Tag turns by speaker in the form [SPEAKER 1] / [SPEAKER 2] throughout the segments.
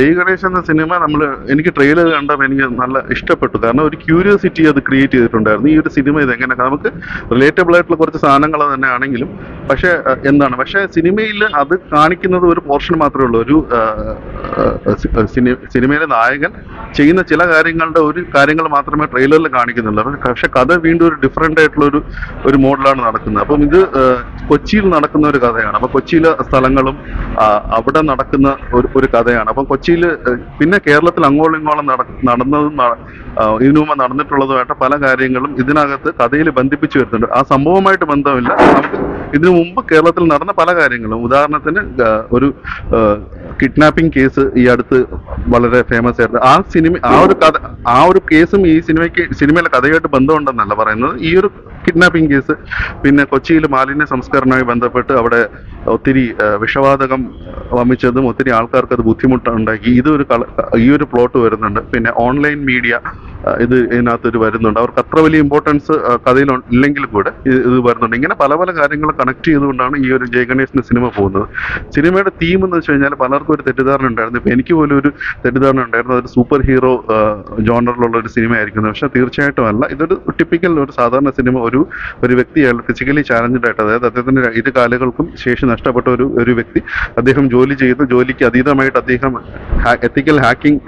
[SPEAKER 1] ജയ് ഗണേഷ് എന്ന സിനിമ എനിക്ക് ട്രെയിലർ കണ്ടപ്പോൾ എനിക്ക് നല്ല ഇഷ്ടപ്പെട്ടു. കാരണം ഒരു ക്യൂരിയോസിറ്റി അത് ക്രിയേറ്റ് ചെയ്തിട്ടുണ്ടായിരുന്നു. ഈ ഒരു സിനിമ ഇതെങ്ങനെ നമുക്ക് റിലേറ്റബിൾ ആയിട്ടുള്ള കുറച്ച് സാധനങ്ങൾ തന്നെ ആണെങ്കിലും പക്ഷേ പക്ഷേ സിനിമയിൽ അത് കാണിക്കുന്നത് ഒരു പോർഷൻ മാത്രമേ ഉള്ളൂ. ഒരു സിനിമയിലെ നായകൻ ചെയ്യുന്ന ചില കാര്യങ്ങൾ മാത്രമേ ട്രെയിലറിൽ കാണിക്കുന്നുള്ളൂ. പക്ഷെ കഥ വീണ്ടും ഒരു ഡിഫറെൻ്റ് ആയിട്ടുള്ള ഒരു മോഡലാണ് നടക്കുന്നത്. അപ്പം ഇത് കൊച്ചിയിൽ നടക്കുന്ന ഒരു കഥയാണ്. അപ്പം കൊച്ചിയിലെ സ്ഥലങ്ങളും അവിടെ നടക്കുന്ന ഒരു കഥയാണ്. അപ്പം കൊച്ചിയിൽ പിന്നെ കേരളത്തിൽ അങ്ങോളം ഇങ്ങോളം നടന്നതും ഇതിനു മുമ്പ് നടന്നിട്ടുള്ളതുമായിട്ട് പല കാര്യങ്ങളും ഇതിനകത്ത് കഥയിൽ ബന്ധിപ്പിച്ചു വരുന്നുണ്ട്. ആ സംഭവമായിട്ട് ബന്ധമില്ല, നമുക്ക് ഇതിനു മുമ്പ് കേരളത്തിൽ നടന്ന പല കാര്യങ്ങളും. ഉദാഹരണത്തിന് ഒരു കിഡ്നാപ്പിംഗ് കേസ് ഈ അടുത്ത് വളരെ ഫേമസ് ആയിരുന്നു. ആ ഒരു കേസും ഈ സിനിമയിലെ കഥയായിട്ട് ബന്ധമുണ്ടെന്നല്ല പറയുന്നത്. ഈ ഒരു കിഡ്നാപ്പിംഗ് കേസ്, പിന്നെ കൊച്ചിയിൽ മാലിന്യ സംസ്കരണവുമായി ബന്ധപ്പെട്ട് അവിടെ ഒത്തിരി വിഷവാതകം വമിച്ചതും ഒത്തിരി ആൾക്കാർക്ക് അത് ബുദ്ധിമുട്ടുണ്ടാക്കി ഈ ഒരു പ്ലോട്ട് വരുന്നുണ്ട്. പിന്നെ ഓൺലൈൻ മീഡിയ ഇതിനകത്തൊരു വരുന്നുണ്ട്. അവർക്ക് അത്ര വലിയ ഇമ്പോർട്ടൻസ് കഥയിൽ ഇല്ലെങ്കിൽ കൂടെ ഇത് വരുന്നുണ്ട്. ഇങ്ങനെ പല പല കാര്യങ്ങൾ കണക്ട് ചെയ്തുകൊണ്ടാണ് ഈ ഒരു ജയ് ഗണേഷിന്റെ സിനിമ പോകുന്നത്. സിനിമയുടെ തീം എന്ന് വെച്ച് കഴിഞ്ഞാൽ പലർക്കും ഒരു തെറ്റിദ്ധാരണ ഉണ്ടായിരുന്നു. ഇപ്പം എനിക്ക് പോലും ഒരു തെറ്റിദ്ധാരണ ഉണ്ടായിരുന്നു അതൊരു സൂപ്പർ ഹീറോ ജോണറിലുള്ള ഒരു സിനിമ ആയിരിക്കുന്നത്. പക്ഷെ തീർച്ചയായിട്ടും അല്ല. ഇതൊരു ടിപ്പിക്കൽ ഒരു സാധാരണ സിനിമ. ഒരു വ്യക്തി അയാൾ ഫിസിക്കലി ചാലഞ്ചഡ് ആയിട്ട്, അതായത് അദ്ദേഹത്തിന്റെ ഇരു കാലുകൾക്കും ശേഷി നഷ്ടപ്പെട്ട ഒരു വ്യക്തി, അദ്ദേഹം ജോലി ചെയ്യുന്നു. ജോലിക്ക് അതീതമായിട്ട് അദ്ദേഹം എത്തിക്കൽ ഹാക്കിംഗ്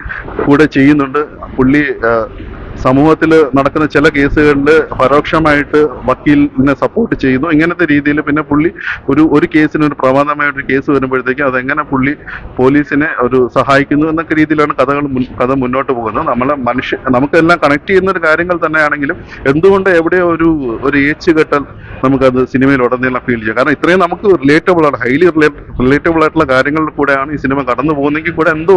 [SPEAKER 1] കൂടെ ചെയ്യുന്നുണ്ട്. പുള്ളി സമൂഹത്തിൽ നടക്കുന്ന ചില കേസുകളിൽ പരോക്ഷമായിട്ട് വക്കീലിനെ സപ്പോർട്ട് ചെയ്യുന്നു. ഇങ്ങനത്തെ രീതിയിൽ പിന്നെ പുള്ളി ഒരു കേസിന് ഒരു പ്രമാദമായിട്ടൊരു കേസ് വരുമ്പോഴത്തേക്കും അതെങ്ങനെ പുള്ളി പോലീസിനെ സഹായിക്കുന്നു എന്നൊക്കെ രീതിയിലാണ് കഥ മുന്നോട്ട് പോകുന്നത്. നമുക്കെല്ലാം കണക്ട് ചെയ്യുന്ന ഒരു കാര്യങ്ങൾ തന്നെയാണെങ്കിലും എന്തുകൊണ്ട് എവിടെയോ ഒരു ഏച്ചുകെട്ടൽ നമുക്കത് സിനിമയിൽ ഉടനീളം ഫീൽ ചെയ്യാം. കാരണം ഇത്രയും നമുക്ക് റിലേറ്റബിൾ ആണ്, ഹൈലി റിലേറ്റബിൾ ആയിട്ടുള്ള കാര്യങ്ങളിൽ കൂടെയാണ് ഈ സിനിമ കടന്നു പോകുന്നെങ്കിൽ കൂടെ എന്തോ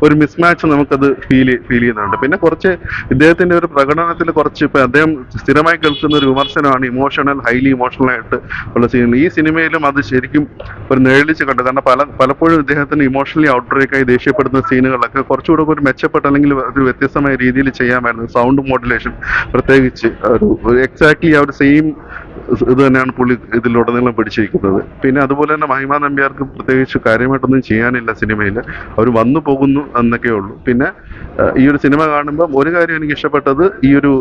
[SPEAKER 1] ഒരു മിസ്മാച്ച് നമുക്കത് ഫീൽ ചെയ്യുന്നുണ്ട്. പിന്നെ കുറച്ച് ഇദ്ദേഹത്തിന്റെ ഒരു പ്രകടനത്തിൽ ഇപ്പൊ അദ്ദേഹം സ്ഥിരമായി കേൾക്കുന്ന ഒരു വിമർശനമാണ് ഹൈലി ഇമോഷണൽ ആയിട്ട് ഉള്ള സീനുകൾ. ഈ സിനിമയിലും അത് ശരിക്കും ഒരു നിഴലിച്ച് കണ്ടു. കാരണം പലപ്പോഴും ഇദ്ദേഹത്തിന് ഇമോഷണലി ഔട്ട്ബ്രേക്കായി ദേഷ്യപ്പെടുന്ന സീനുകളൊക്കെ കുറച്ചുകൂടെ ഒരു മെച്ചപ്പെട്ട അല്ലെങ്കിൽ ഒരു വ്യത്യസ്തമായ രീതിയിൽ ചെയ്യാമായിരുന്നു. സൗണ്ട് മോഡുലേഷൻ പ്രത്യേകിച്ച് എക്സാക്ട്ലി ആ ഒരു സെയിം ഇത് തന്നെയാണ് പുള്ളി ഇതിലുടനീളം പിടിച്ചിരിക്കുന്നത്. പിന്നെ അതുപോലെ തന്നെ മഹിമ നമ്പ്യാർക്ക് പ്രത്യേകിച്ച് കാര്യമായിട്ടൊന്നും ചെയ്യാനില്ല സിനിമയിൽ. അവർ വന്നു പോകുന്നു എന്നൊക്കെ ഉള്ളൂ. പിന്നെ ഈ ഒരു സിനിമ കാണുമ്പോൾ ഒരു കാര്യം എനിക്ക് ഇഷ്ടപ്പെട്ടത്, ഈ ഒരു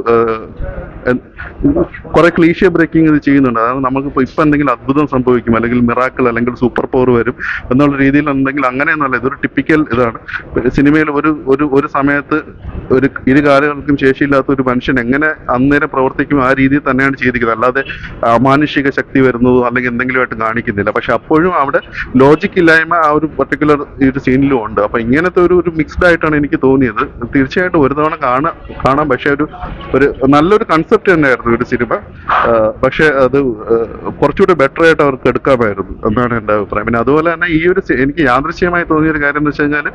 [SPEAKER 1] കുറെ ക്ലീഷ്യ ബ്രേക്കിംഗ് ഇത് ചെയ്യുന്നുണ്ട്. അതായത് നമുക്കിപ്പോൾ എന്തെങ്കിലും അത്ഭുതം സംഭവിക്കും, അല്ലെങ്കിൽ മിറാക്കിൾ, അല്ലെങ്കിൽ സൂപ്പർ പവർ വരും എന്നുള്ള രീതിയിൽ ഉണ്ടെങ്കിൽ അങ്ങനെയൊന്നുമല്ല. ഇതൊരു ടിപ്പിക്കൽ ഇതാണ്. സിനിമയിൽ ഒരു സമയത്ത് ഇരു കാലുകൾക്കും ശേഷിയില്ലാത്ത ഒരു മനുഷ്യൻ എങ്ങനെ അന്നേരം പ്രവർത്തിക്കും ആ രീതിയിൽ തന്നെയാണ് ചെയ്തിരിക്കുന്നത്. അല്ലാതെ അമാനുഷിക ശക്തി വരുന്നതോ അല്ലെങ്കിൽ എന്തെങ്കിലുമായിട്ട് കാണിക്കുന്നില്ല. പക്ഷെ അപ്പോഴും അവിടെ ലോജിക് ഇല്ലായ്മ ആ ഒരു പർട്ടിക്കുലർ ഈ ഒരു സീനിലും ഉണ്ട്. അപ്പൊ ഇങ്ങനത്തെ ഒരു മിക്സ്ഡ് ആയിട്ടാണ് എനിക്ക് തോന്നിയത്. തീർച്ചയായിട്ടും ഒരു തവണ കാണാം. പക്ഷെ ഒരു നല്ലൊരു കൺസെപ്റ്റ് തന്നെയായിരുന്നു ഒരു സിനിമ. പക്ഷെ അത് കുറച്ചുകൂടി ബെറ്റർ ആയിട്ട് അവർക്ക് എടുക്കാമായിരുന്നു എന്നാണ് എൻ്റെ അഭിപ്രായം. പിന്നെ അതുപോലെ തന്നെ എനിക്ക് യാദൃശ്യമായി തോന്നിയൊരു കാര്യം എന്ന് വെച്ച് കഴിഞ്ഞാൽ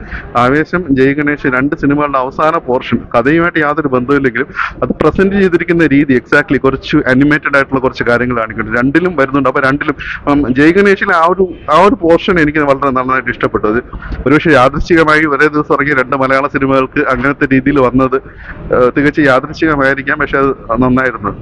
[SPEAKER 1] ആവേശം, ജയ് ഗണേഷ് രണ്ട് സിനിമകളുടെ അവസാന പോർഷൻ കഥയുമായിട്ട് യാതൊരു ബന്ധമില്ലെങ്കിലും അത് പ്രസന്റ് ചെയ്തിരിക്കുന്ന രീതി എക്സാക്ട്ലി കുറച്ച് അനിമേറ്റഡ് ആയിട്ടുള്ള കുറച്ച് കാര്യങ്ങൾ കാണിക്കുന്നുണ്ട്. രണ്ടിലും വരുന്നുണ്ട്. അപ്പൊ രണ്ടിലും ജയ് ഗണേഷിലെ ആ ഒരു പോർഷൻ എനിക്ക് വളരെ നന്നായിട്ട് ഇഷ്ടപ്പെട്ടു. അത് ഒരുപക്ഷെ യാദൃശ്ചികമായി ഒരേ ദിവസം ഇറങ്ങിയ രണ്ട് മലയാള സിനിമകൾക്ക് അങ്ങനത്തെ രീതിയിൽ വന്നത് തികച്ചും യാദൃശ്ചികമായിരിക്കാം. പക്ഷെ അത് നന്നായിരുന്നു.